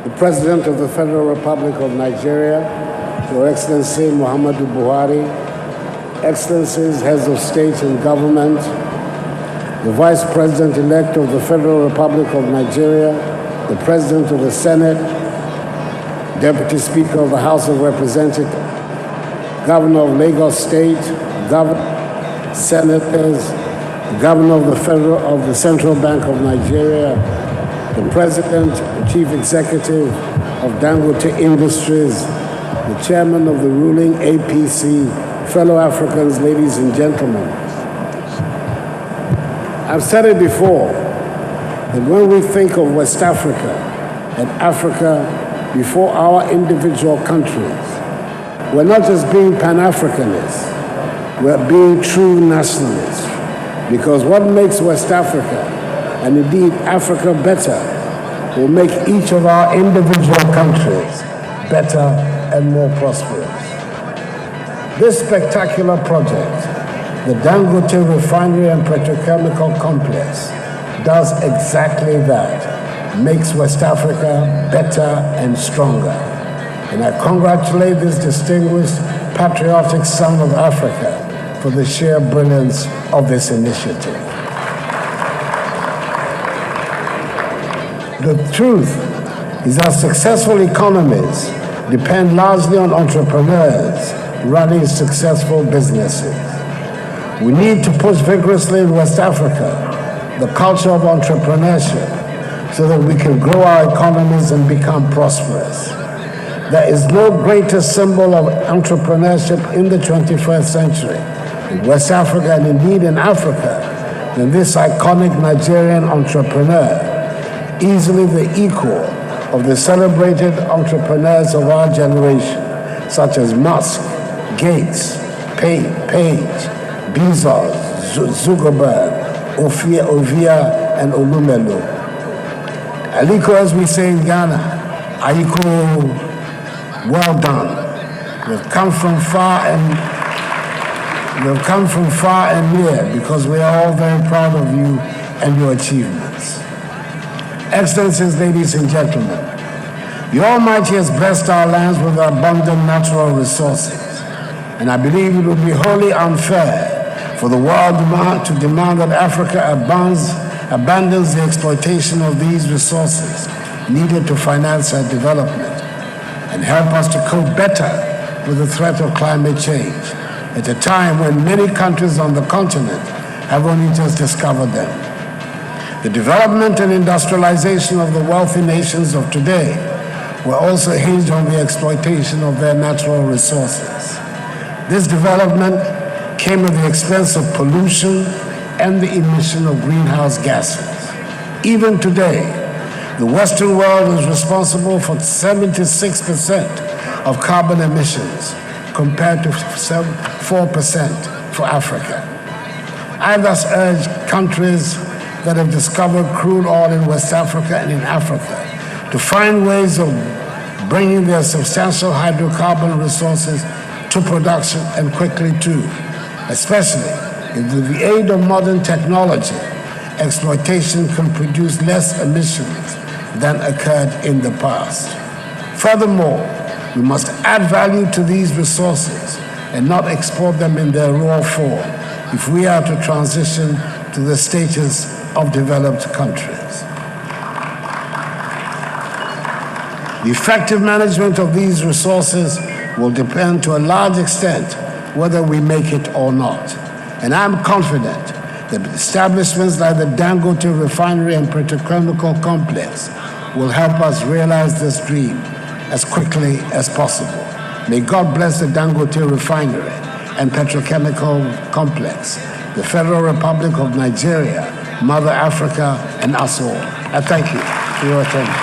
the President of the Federal Republic of Nigeria, Your Excellency Muhammadu Buhari, Excellencies, Heads of State and Government, the Vice President-elect of the Federal Republic of Nigeria, the President of the Senate, Deputy Speaker of the House of Representatives, Governor of Lagos State, Senators, the Governor of the Central Bank of Nigeria, the President and Chief Executive of Dangote Industries, the Chairman of the ruling APC, fellow Africans, ladies and gentlemen. I've said it before, that when we think of West Africa and Africa before our individual countries, we're not just being Pan-Africanists, we're being true nationalists. Because what makes West Africa, and indeed Africa, better, will make each of our individual countries better and more prosperous. This spectacular project, the Dangote Refinery and Petrochemical Complex, does exactly that, makes West Africa better and stronger. And I congratulate this distinguished, patriotic son of Africa for the sheer brilliance of this initiative. The truth is that successful economies depend largely on entrepreneurs running successful businesses. We need to push vigorously in West Africa the culture of entrepreneurship so that we can grow our economies and become prosperous. There is no greater symbol of entrepreneurship in the 21st century, in West Africa and indeed in Africa, than this iconic Nigerian entrepreneur, easily the equal of the celebrated entrepreneurs of our generation, such as Musk, Gates, Page, Bezos, Zuckerberg, Ovia, and Olumelu. Aliko, as we say in Ghana, Aliko, well done. We've come from far and near because we are all very proud of you and your achievements. Excellencies, ladies and gentlemen, the Almighty has blessed our lands with abundant natural resources, and I believe it would be wholly unfair for the world to demand that Africa abandons the exploitation of these resources needed to finance our development and help us to cope better with the threat of climate change at a time when many countries on the continent have only just discovered them. The development and industrialization of the wealthy nations of today were also hinged on the exploitation of their natural resources. This development came at the expense of pollution and the emission of greenhouse gases. Even today, the Western world is responsible for 76% of carbon emissions, compared to 4% for Africa. I thus urge countries that have discovered crude oil in West Africa and in Africa to find ways of bringing their substantial hydrocarbon resources to production, and quickly too, especially if with the aid of modern technology, exploitation can produce less emissions than occurred in the past. Furthermore, we must add value to these resources and not export them in their raw form if we are to transition to the status of developed countries. The effective management of these resources will depend to a large extent whether we make it or not. And I'm confident that establishments like the Dangote Refinery and Petrochemical Complex will help us realize this dream as quickly as possible. May God bless the Dangote Refinery and Petrochemical Complex, the Federal Republic of Nigeria, Mother Africa, and us all. I thank you for your attention.